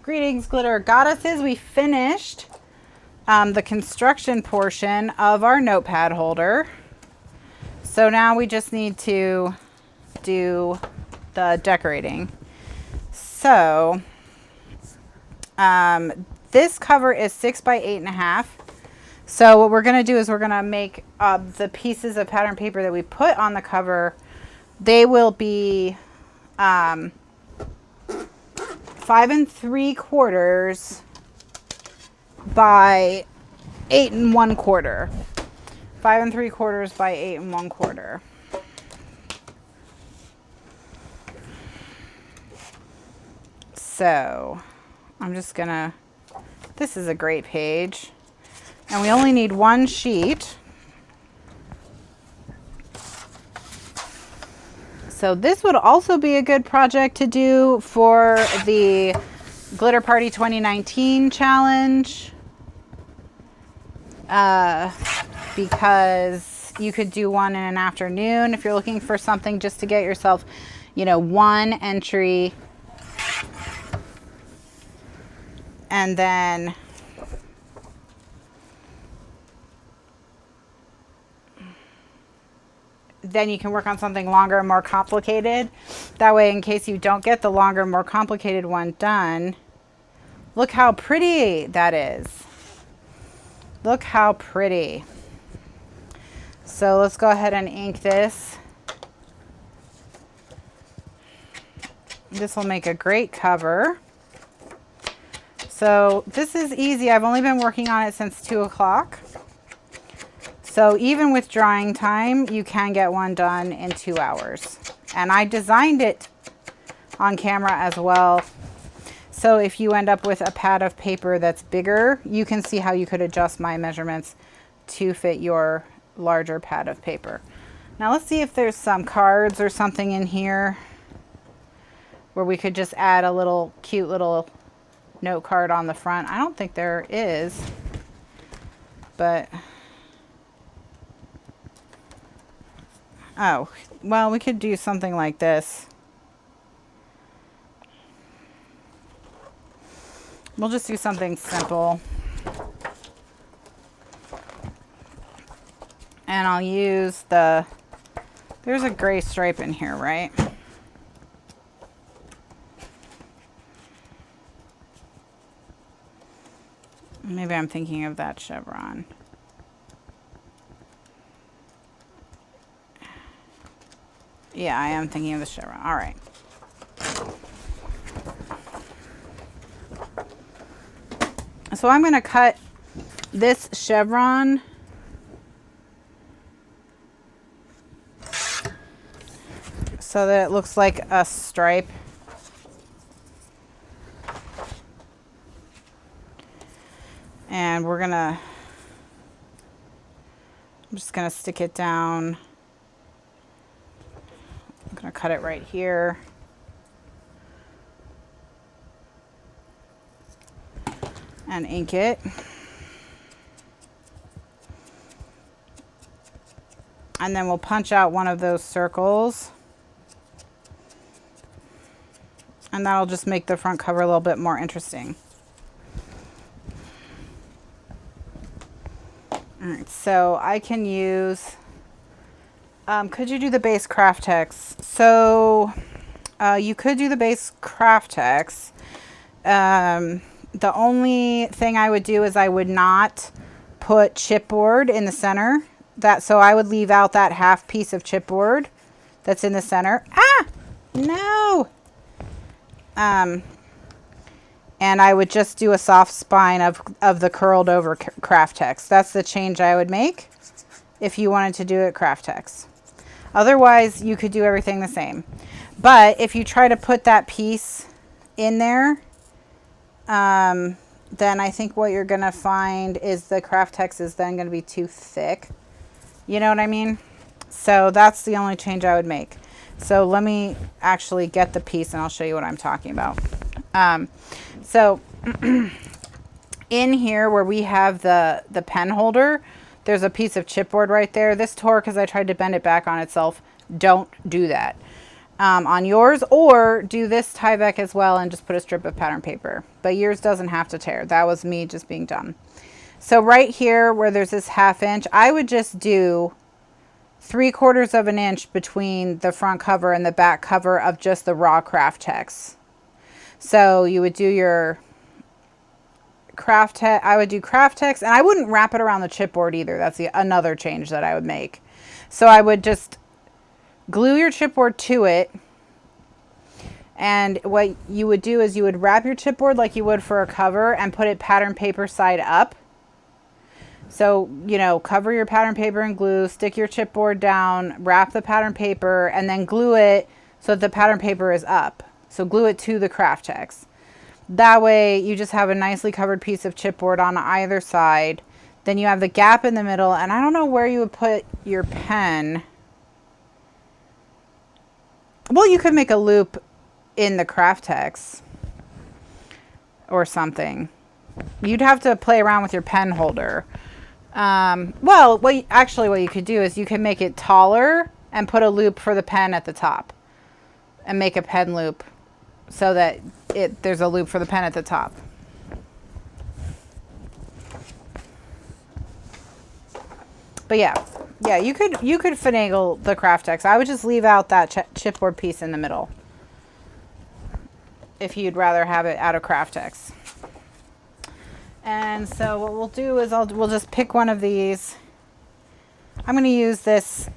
Greetings, glitter goddesses. We finished the construction portion of our notepad holder. So now we just need to do the decorating. So this cover is 6 by 8.5. So what we're going to do is we're going to make the pieces of pattern paper that we put on the cover, they will be 5 3/4 by 8 1/4. 5 3/4 by 8 1/4. So I'm just gonna, this is a great page, and we only need one sheet. So this would also be a good project to do for the Glitter Party 2019 challenge, because you could do one in an afternoon if you're looking for something just to get yourself, you know, one entry, and then you can work on something longer and more complicated. That way, in case you don't get the longer, more complicated one done, look how pretty that is. Look how pretty. So let's go ahead and ink this. This will make a great cover. So this is easy. I've only been working on it since 2 o'clock. So even with drying time, you can get one done in 2 hours. And I designed it on camera as well. So if you end up with a pad of paper that's bigger, you can see how you could adjust my measurements to fit your larger pad of paper. Now let's see if there's some cards or something in here where we could just add a little cute little note card on the front. I don't think there is, but oh, well, we could do something like this. We'll just do something simple. And I'll use the, there's a gray stripe in here, right? Maybe I'm thinking of that chevron. Yeah, I am thinking of the chevron. All right. So I'm going to cut this chevron so that it looks like a stripe. And we're going to, I'm just going to stick it down. I'm going to cut it right here. And ink it. And then we'll punch out one of those circles. And that'll just make the front cover a little bit more interesting. All right, so I can use, could you do the base craft text? So you could do the base craft text. The only thing I would do is I would not put chipboard in the center. So I would leave out that half piece of chipboard that's in the center. Ah, no. And I would just do a soft spine of the curled over craft text. That's the change I would make if you wanted to do it craft text. Otherwise, you could do everything the same. But if you try to put that piece in there, then I think what you're going to find is the craft text is then going to be too thick. You know what I mean? So that's the only change I would make. So let me actually get the piece and I'll show you what I'm talking about. So in here where we have the pen holder, there's a piece of chipboard right there. This tore because I tried to bend it back on itself. Don't do that. on yours, or do this Tyvek as well and just put a strip of pattern paper. But yours doesn't have to tear. That was me just being dumb. So right here where there's this 1/2 inch, I would just do 3/4 of an inch between the front cover and the back cover of just the raw craft text. So you would do your craft text. I would do craft text, and I wouldn't wrap it around the chipboard either. That's another change that I would make. So I would just glue your chipboard to it, and what you would do is you would wrap your chipboard like you would for a cover and put it pattern paper side up. So, you know, cover your pattern paper in glue, stick your chipboard down, wrap the pattern paper, and then glue it so that the pattern paper is up. So glue it to the craft text. That way you just have a nicely covered piece of chipboard on either side. Then you have the gap in the middle, and I don't know where you would put your pen. Well, you could make a loop in the craft text or something. You'd have to play around with your pen holder. Well, actually what you could do is you can make it taller and put a loop for the pen at the top and make a pen loop so that there's a loop for the pen at the top. But yeah, you could finagle the craft text. I would just leave out that chipboard piece in the middle if you'd rather have it out of craft text. And so what we'll do is we'll just pick one of these. I'm going to use this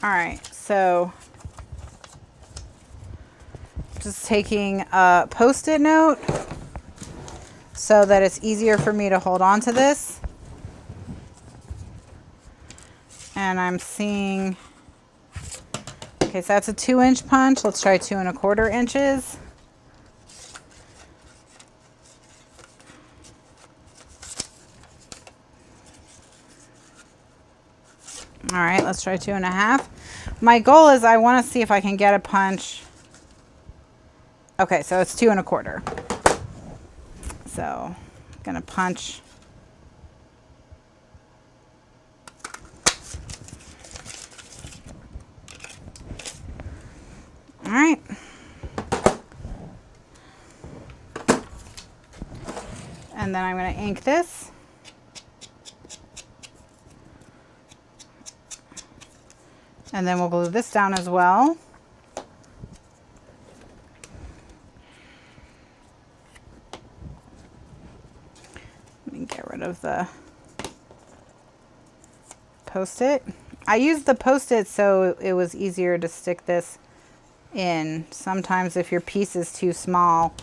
all right, so just taking a Post-it note so that it's easier for me to hold on to this. And I'm seeing, okay, so that's a 2-inch punch. Let's try 2 1/4 inches. All right, let's try 2 1/2. My goal is I want to see if I can get a punch. Okay, so it's 2 1/4. So I'm gonna punch. All right. And then I'm gonna ink this. And then we'll glue this down as well. Let me get rid of the Post-it. I used the Post-it so it was easier to stick this in. Sometimes if your piece is too small,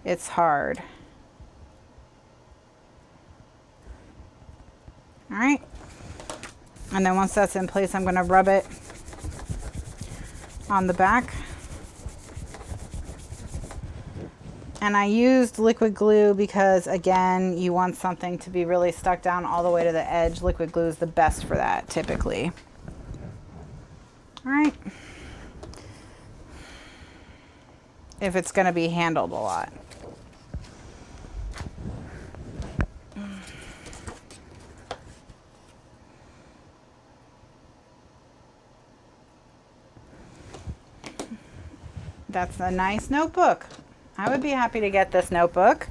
it's hard. All right. And then once that's in place, I'm going to rub it on the back. And I used liquid glue because, again, you want something to be really stuck down all the way to the edge. Liquid glue is the best for that, typically. All right. If it's going to be handled a lot. That's a nice notebook. I would be happy to get this notebook.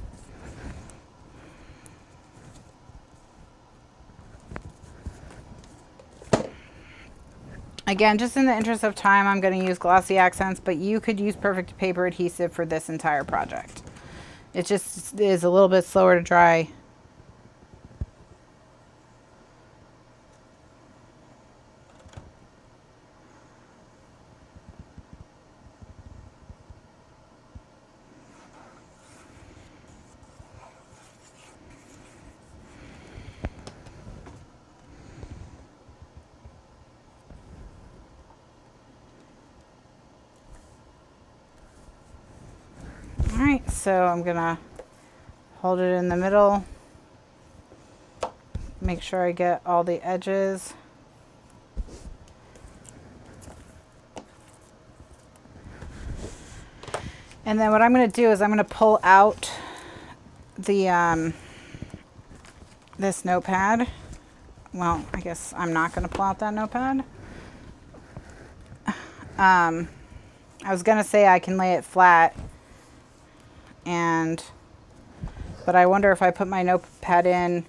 Again, just in the interest of time, I'm going to use glossy accents, but you could use perfect paper adhesive for this entire project. It just is a little bit slower to dry. Alright, so I'm gonna hold it in the middle, make sure I get all the edges. And then what I'm going to do is I'm going to pull out the this notepad. Well, I guess I'm not going to pull out that notepad. I was going to say I can lay it flat, but I wonder if I put my notepad in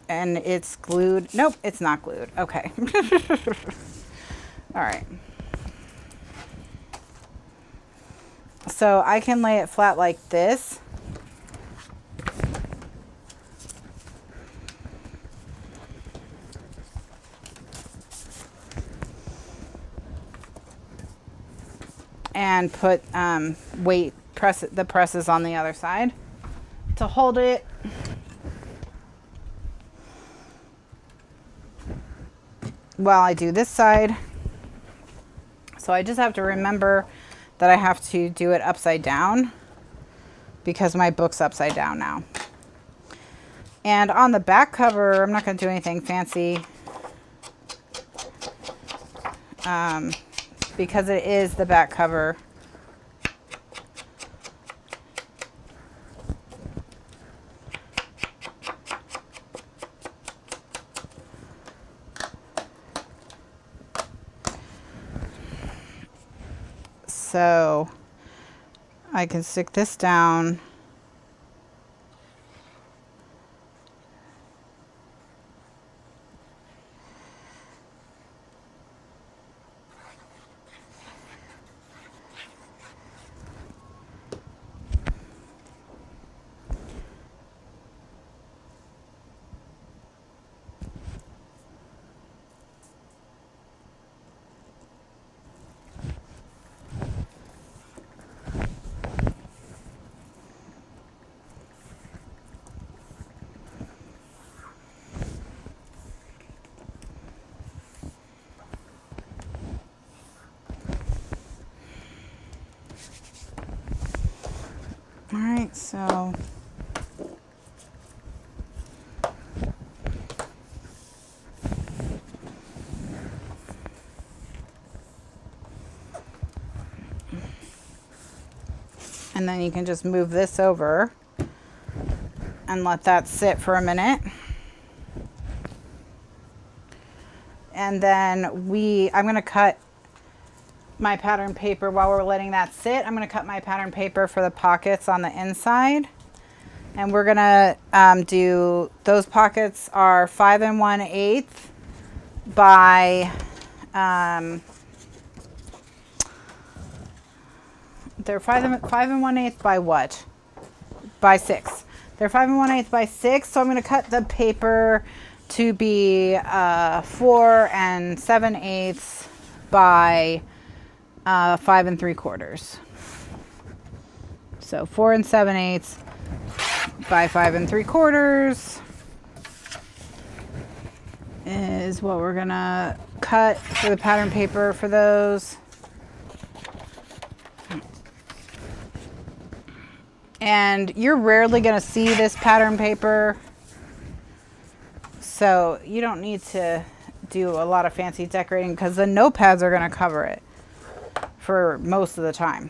and it's glued. Nope, it's not glued. Okay. All right. So I can lay it flat like this. And put weight, the presses on the other side to hold it. While I do this side. So I just have to remember that I have to do it upside down because my book's upside down now. And on the back cover, I'm not going to do anything fancy because it is the back cover. So I can stick this down. All right, so and then you can just move this over and let that sit for a minute. And then I'm going to cut my pattern paper while we're letting that sit. I'm going to cut my pattern paper for the pockets on the inside. And we're going to do, those pockets are 5 1/8 by, they're 5 1/8 by what? By 6. They're 5 1/8 by 6. So I'm going to cut the paper to be 4 7/8 by 5 3/4. So 4 7/8 by 5 3/4 is what we're gonna cut for the pattern paper for those. And you're rarely gonna see this pattern paper, so you don't need to do a lot of fancy decorating because the notepads are gonna cover it for most of the time.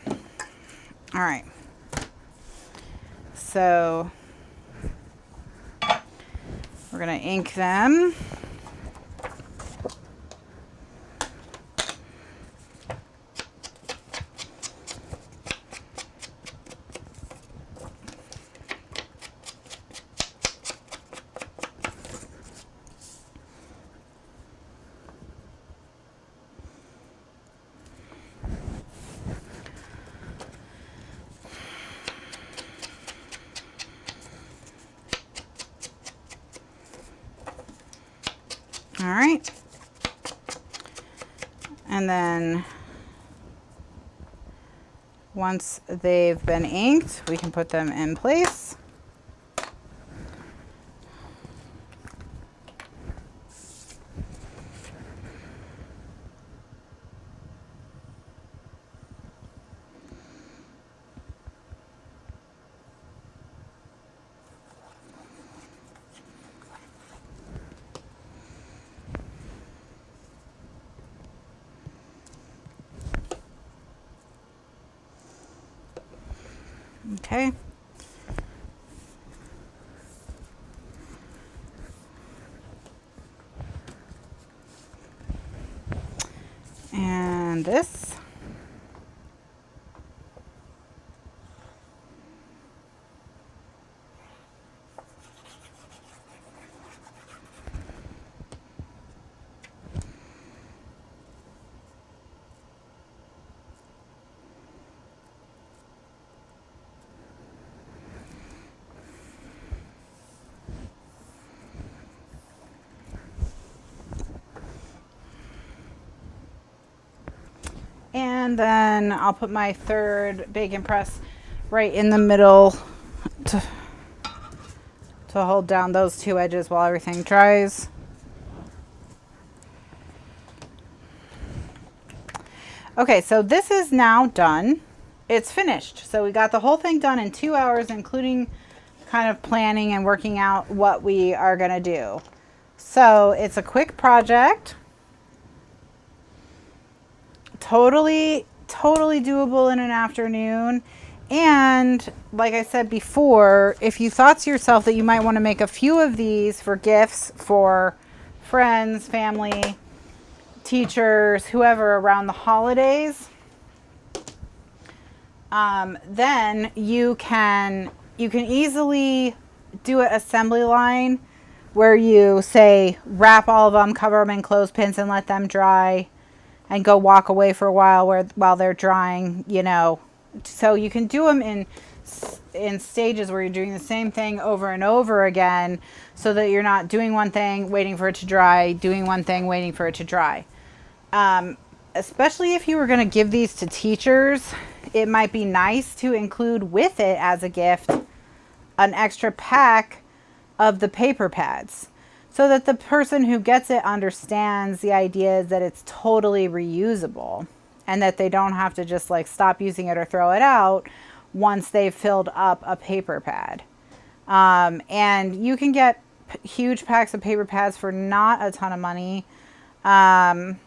All right. So we're going to ink them. All right. And then once they've been inked, we can put them in place. Okay. And this. And then I'll put my third bacon press right in the middle to hold down those two edges while everything dries. Okay, so this is now done. It's finished. So we got the whole thing done in 2 hours, including kind of planning and working out what we are going to do. So it's a quick project. Totally doable in an afternoon. And like I said before, if you thought to yourself that you might want to make a few of these for gifts for friends, family, teachers, whoever around the holidays, then you can easily do an assembly line where you say wrap all of them, cover them in clothespins and let them dry, and go walk away for a while while they're drying, you know. So you can do them in stages where you're doing the same thing over and over again, so that you're not doing one thing, waiting for it to dry, doing one thing, waiting for it to dry. Especially if you were going to give these to teachers, it might be nice to include with it as a gift an extra pack of the paper pads, so that the person who gets it understands the idea is that it's totally reusable and that they don't have to just like stop using it or throw it out once they've filled up a paper pad. And you can get huge packs of paper pads for not a ton of money. Amazon,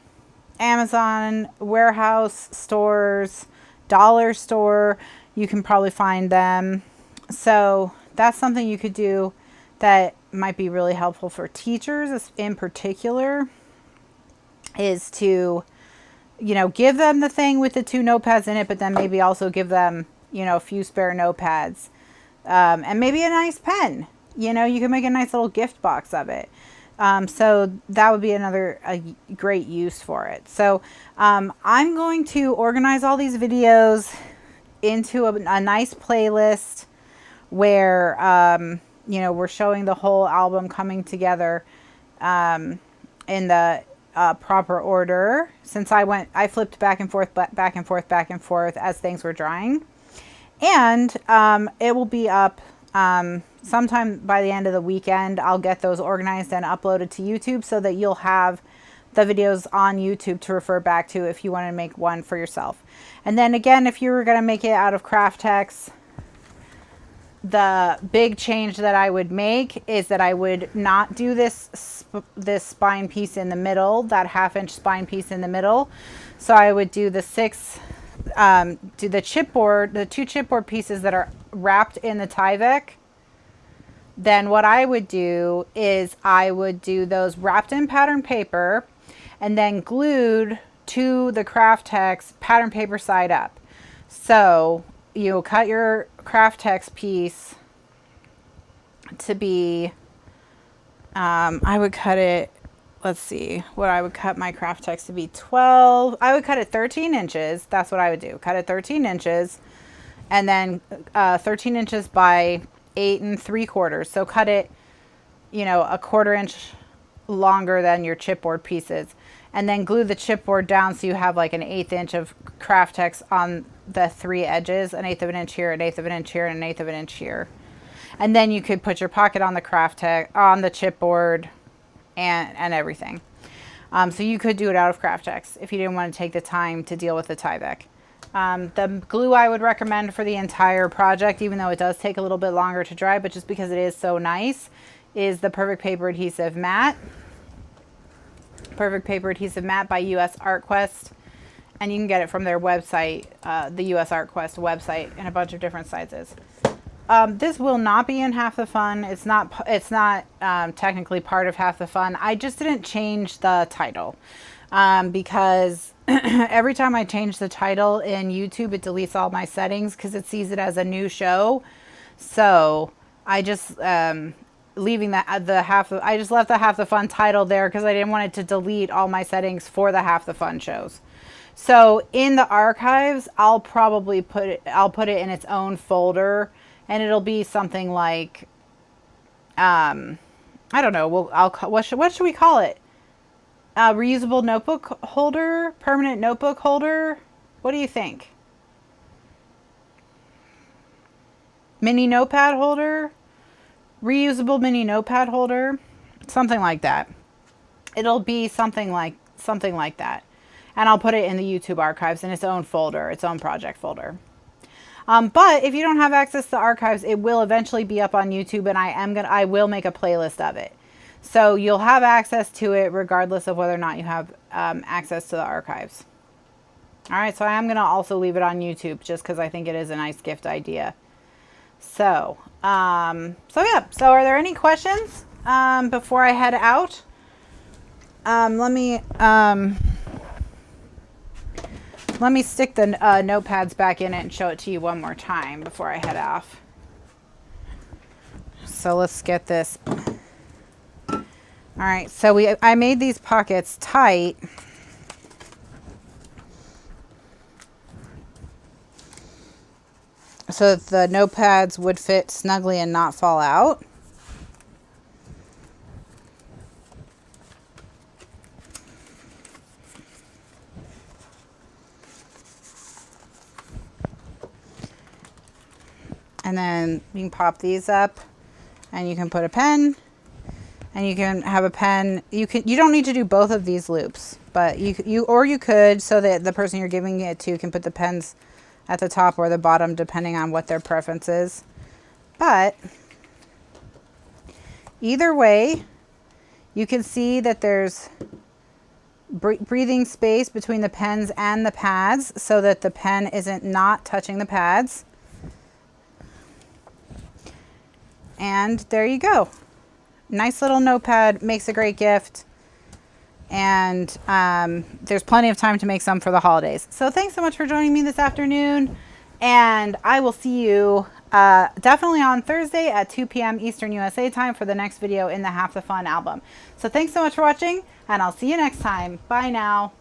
warehouse stores, dollar store, you can probably find them. So that's something you could do that might be really helpful for teachers in particular, is to, you know, give them the thing with the 2 notepads in it, but then maybe also give them, you know, a few spare notepads, and maybe a nice pen. You know, you can make a nice little gift box of it. So that would be a great use for it. So I'm going to organize all these videos into a nice playlist where, you know, we're showing the whole album coming together in the proper order. Since I flipped back and forth as things were drying. And it will be up sometime by the end of the weekend. I'll get those organized and uploaded to YouTube so that you'll have the videos on YouTube to refer back to if you want to make one for yourself. And then again, if you were going to make it out of craft text, the big change that I would make is that I would not do this spine piece in the middle, that 1/2 inch spine piece in the middle. So I would do the do the chipboard, the 2 chipboard pieces that are wrapped in the Tyvek. Then what I would do is I would do those wrapped in pattern paper and then glued to the craft text pattern paper side up. So you cut your craft text piece to be, I would cut it, let's see what I would cut my craft text to be, 12. I would cut it 13 inches. That's what I would do. Cut it 13 inches and then 13 inches by 8 3/4. So cut it, you know, a 1/4 inch longer than your chipboard pieces, and then glue the chipboard down so you have like an 1/8 inch of craft text on the 3 edges, 1/8 of an inch here, 1/8 of an inch here, and 1/8 of an inch here. And then you could put your pocket on the craft text on the chipboard and everything. So you could do it out of craft text if you didn't want to take the time to deal with the Tyvek. The glue I would recommend for the entire project, even though it does take a little bit longer to dry, but just because it is so nice, is the Perfect Paper Adhesive Matte. Perfect Paper Adhesive Matte by US Art Quest. And you can get it from their website, the US Art Quest website, and a bunch of different sizes. This will not be in Half the Fun. It's not technically part of Half the Fun. I just didn't change the title because every time I change the title in YouTube, it deletes all my settings because it sees it as a new show. So I just leaving I just left the Half the Fun title there because I didn't want it to delete all my settings for the Half the Fun shows. So in the archives, I'll probably put it in its own folder. And it'll be something like, I don't know. What should we call it? Reusable notebook holder, permanent notebook holder. What do you think? Mini notepad holder, reusable mini notepad holder, something like that. It'll be something like that, and I'll put it in the YouTube archives in its own folder, its own project folder. But if you don't have access to the archives, it will eventually be up on YouTube, and I will make a playlist of it. So you'll have access to it regardless of whether or not you have access to the archives. All right, so I am going to also leave it on YouTube just because I think it is a nice gift idea. So, yeah. So are there any questions before I head out? Let me stick the notepads back in it and show it to you one more time before I head off. So let's get this. All right, so I made these pockets tight. So that the notepads would fit snugly and not fall out. And then you can pop these up and you can put a pen, and you can have a pen. You don't need to do both of these loops, but you could, so that the person you're giving it to can put the pens at the top or the bottom depending on what their preference is. But either way, you can see that there's breathing space between the pens and the pads so that the pen isn't not touching the pads. And there you go. Nice little notepad, makes a great gift. And there's plenty of time to make some for the holidays. So thanks so much for joining me this afternoon. And I will see you definitely on Thursday at 2 p.m. Eastern USA time for the next video in the Half the Fun album. So thanks so much for watching, and I'll see you next time. Bye now.